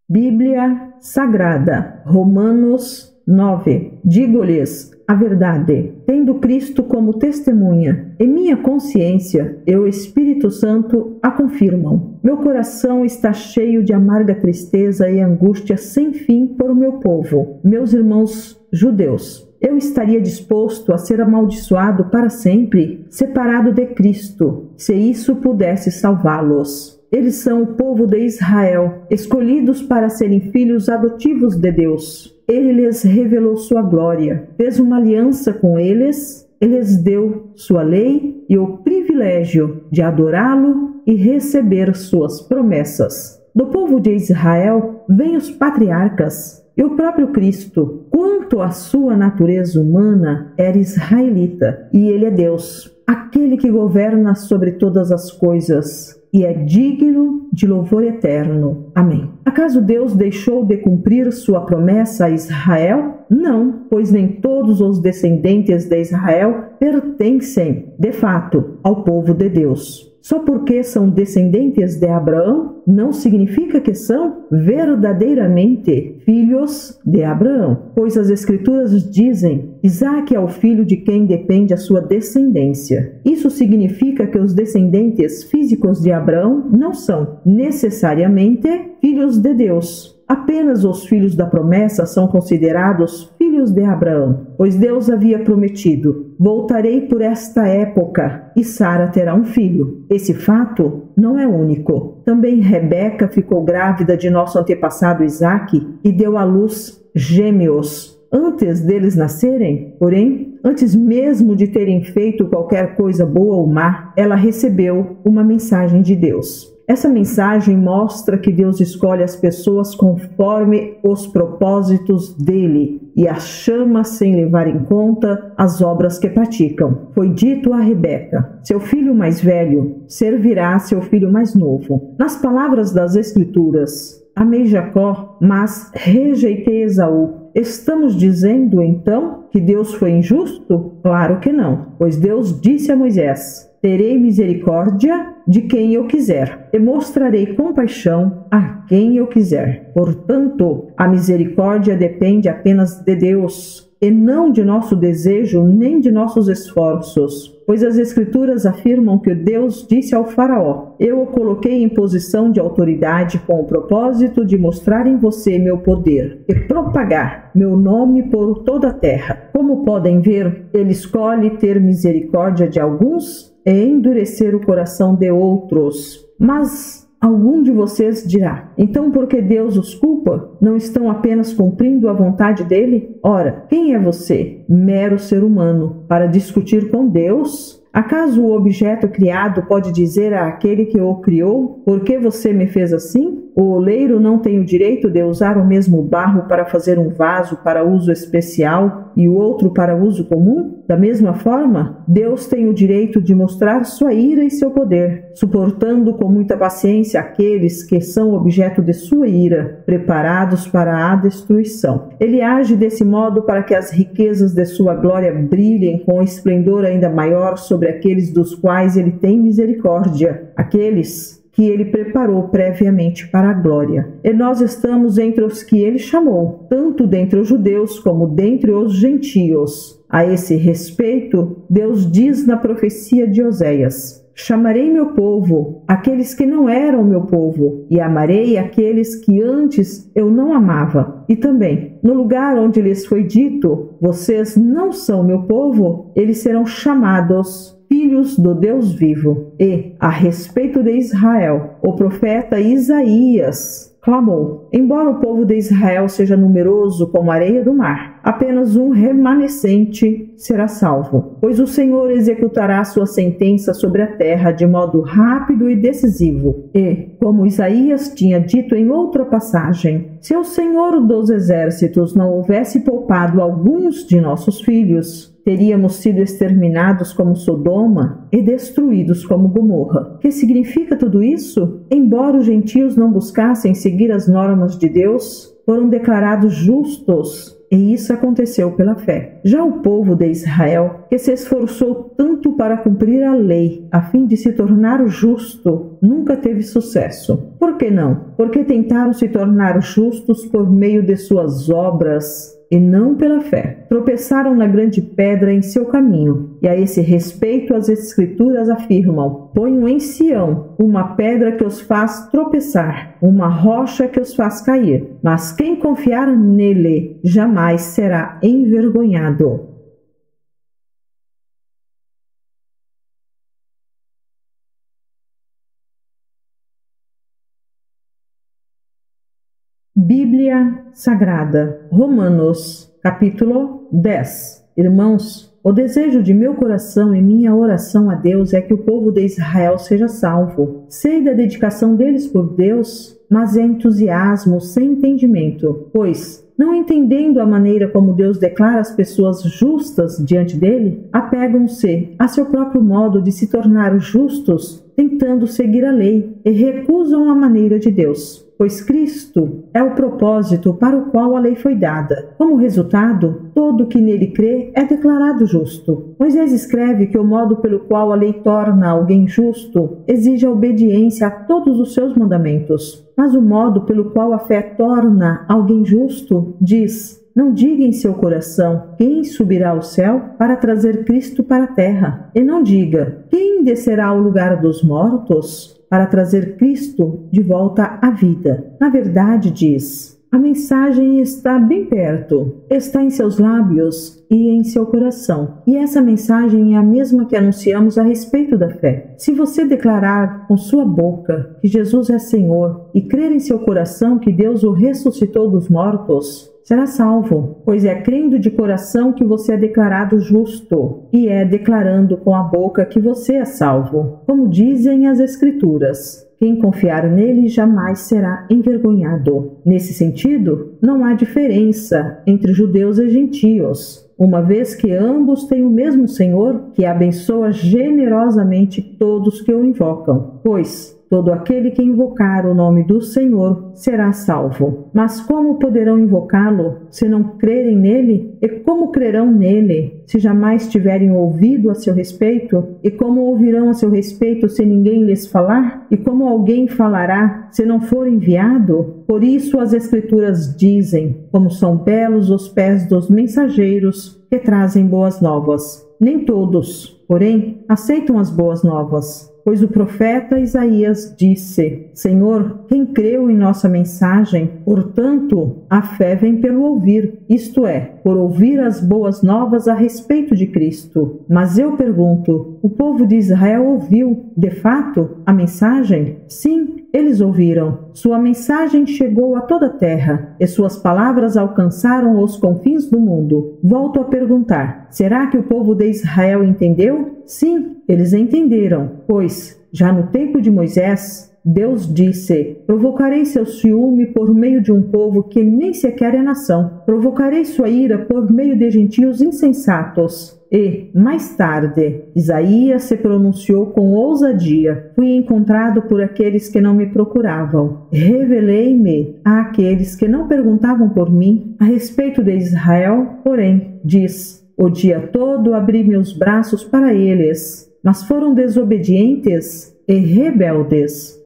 Bíblia Sagrada, Romanos 9. Digo-lhes a verdade, tendo Cristo como testemunha, e minha consciência e o Espírito Santo a confirmam. Meu coração está cheio de amarga tristeza e angústia sem fim por meu povo, meus irmãos judeus. Eu estaria disposto a ser amaldiçoado para sempre, separado de Cristo, se isso pudesse salvá-los. Eles são o povo de Israel, escolhidos para serem filhos adotivos de Deus. Ele lhes revelou sua glória, fez uma aliança com eles, e lhes deu sua lei e o privilégio de adorá-lo e receber suas promessas. Do povo de Israel vêm os patriarcas e o próprio Cristo. Quanto à sua natureza humana, era israelita, e ele é Deus, aquele que governa sobre todas as coisas, e é digno de louvor eterno. Amém. Acaso Deus deixou de cumprir sua promessa a Israel? Não, pois nem todos os descendentes de Israel pertencem, de fato, ao povo de Deus. Só porque são descendentes de Abraão, não significa que são verdadeiramente filhos de Abraão. Pois as Escrituras dizem: Isaque é o filho de quem depende a sua descendência. Isso significa que os descendentes físicos de Abraão não são necessariamente filhos de Deus. Apenas os filhos da promessa são considerados filhos de Abraão, pois Deus havia prometido: voltarei por esta época e Sara terá um filho. Esse fato não é único. Também Rebeca ficou grávida de nosso antepassado Isaque e deu à luz gêmeos antes deles nascerem. Porém, antes mesmo de terem feito qualquer coisa boa ou má, ela recebeu uma mensagem de Deus. Essa mensagem mostra que Deus escolhe as pessoas conforme os propósitos dele e as chama sem levar em conta as obras que praticam. Foi dito a Rebeca: seu filho mais velho servirá seu filho mais novo. Nas palavras das Escrituras, amei Jacó, mas rejeitei Esaú. Estamos dizendo, então, que Deus foi injusto? Claro que não, pois Deus disse a Moisés: terei misericórdia de quem eu quiser e mostrarei compaixão a quem eu quiser. Portanto, a misericórdia depende apenas de Deus e não de nosso desejo nem de nossos esforços. Pois as Escrituras afirmam que Deus disse ao faraó: eu o coloquei em posição de autoridade com o propósito de mostrar em você meu poder e propagar meu nome por toda a terra. Como podem ver, ele escolhe ter misericórdia de alguns e endurecer o coração de outros. Mas algum de vocês dirá: então por que Deus os culpa? Não estão apenas cumprindo a vontade dele? Ora, quem é você, mero ser humano, para discutir com Deus? Acaso o objeto criado pode dizer àquele que o criou: por que você me fez assim? O oleiro não tem o direito de usar o mesmo barro para fazer um vaso para uso especial e o outro para uso comum? Da mesma forma, Deus tem o direito de mostrar sua ira e seu poder, suportando com muita paciência aqueles que são objeto de sua ira, preparados para a destruição. Ele age desse modo para que as riquezas de sua glória brilhem com esplendor ainda maior sobre aqueles dos quais ele tem misericórdia, aqueles que ele preparou previamente para a glória. E nós estamos entre os que ele chamou, tanto dentre os judeus como dentre os gentios. A esse respeito, Deus diz na profecia de Oséias: chamarei meu povo, aqueles que não eram meu povo, e amarei aqueles que antes eu não amava. E também, no lugar onde lhes foi dito: vocês não são meu povo, eles serão chamados filhos do Deus vivo. E, a respeito de Israel, o profeta Isaías clamou: embora o povo de Israel seja numeroso como a areia do mar, apenas um remanescente será salvo, pois o Senhor executará sua sentença sobre a terra de modo rápido e decisivo. E, como Isaías tinha dito em outra passagem, se o Senhor dos exércitos não houvesse poupado alguns de nossos filhos, teríamos sido exterminados como Sodoma e destruídos como Gomorra. O que significa tudo isso? Embora os gentios não buscassem seguir as normas de Deus, foram declarados justos e isso aconteceu pela fé. Já o povo de Israel, que se esforçou tanto para cumprir a lei, a fim de se tornar justo, nunca teve sucesso. Por que não? Porque tentaram se tornar justos por meio de suas obras e não pela fé. Tropeçaram na grande pedra em seu caminho, e a esse respeito as Escrituras afirmam: ponham em Sião uma pedra que os faz tropeçar, uma rocha que os faz cair, mas quem confiar nele jamais será envergonhado. Bíblia Sagrada, Romanos, capítulo 10. Irmãos, o desejo de meu coração e minha oração a Deus é que o povo de Israel seja salvo. Sei da dedicação deles por Deus, mas é entusiasmo sem entendimento, pois, não entendendo a maneira como Deus declara as pessoas justas diante dele, apegam-se a seu próprio modo de se tornar justos, tentando seguir a lei, e recusam a maneira de Deus. Pois Cristo é o propósito para o qual a lei foi dada. Como resultado, todo que nele crê é declarado justo. Moisés escreve que o modo pelo qual a lei torna alguém justo exige a obediência a todos os seus mandamentos. Mas o modo pelo qual a fé torna alguém justo diz: não diga em seu coração: quem subirá ao céu para trazer Cristo para a terra? E não diga: quem descerá ao lugar dos mortos para trazer Cristo de volta à vida? Na verdade, diz: a mensagem está bem perto, está em seus lábios e em seu coração. E essa mensagem é a mesma que anunciamos a respeito da fé. Se você declarar com sua boca que Jesus é Senhor e crer em seu coração que Deus o ressuscitou dos mortos, será salvo, pois é crendo de coração que você é declarado justo, e é declarando com a boca que você é salvo. Como dizem as Escrituras: quem confiar nele jamais será envergonhado. Nesse sentido, não há diferença entre judeus e gentios, uma vez que ambos têm o mesmo Senhor, que abençoa generosamente todos que o invocam. Pois todo aquele que invocar o nome do Senhor será salvo. Mas como poderão invocá-lo se não crerem nele? E como crerão nele se jamais tiverem ouvido a seu respeito? E como ouvirão a seu respeito se ninguém lhes falar? E como alguém falará se não for enviado? Por isso as Escrituras dizem: como são belos os pés dos mensageiros que trazem boas novas. Nem todos, porém, aceitam as boas novas. Pois o profeta Isaías disse: Senhor, quem creu em nossa mensagem? Portanto, a fé vem pelo ouvir, isto é, por ouvir as boas novas a respeito de Cristo. Mas eu pergunto: o povo de Israel ouviu, de fato, a mensagem? Sim, eles ouviram. Sua mensagem chegou a toda a terra, e suas palavras alcançaram os confins do mundo. Volto a perguntar: será que o povo de Israel entendeu? Sim, eles entenderam, pois, já no tempo de Moisés, Deus disse: provocarei seu ciúme por meio de um povo que nem sequer é nação. Provocarei sua ira por meio de gentios insensatos. E, mais tarde, Isaías se pronunciou com ousadia: fui encontrado por aqueles que não me procuravam. Revelei-me àqueles que não perguntavam por mim. A respeito de Israel, porém, diz: o dia todo abri meus braços para eles, mas foram desobedientes e rebeldes.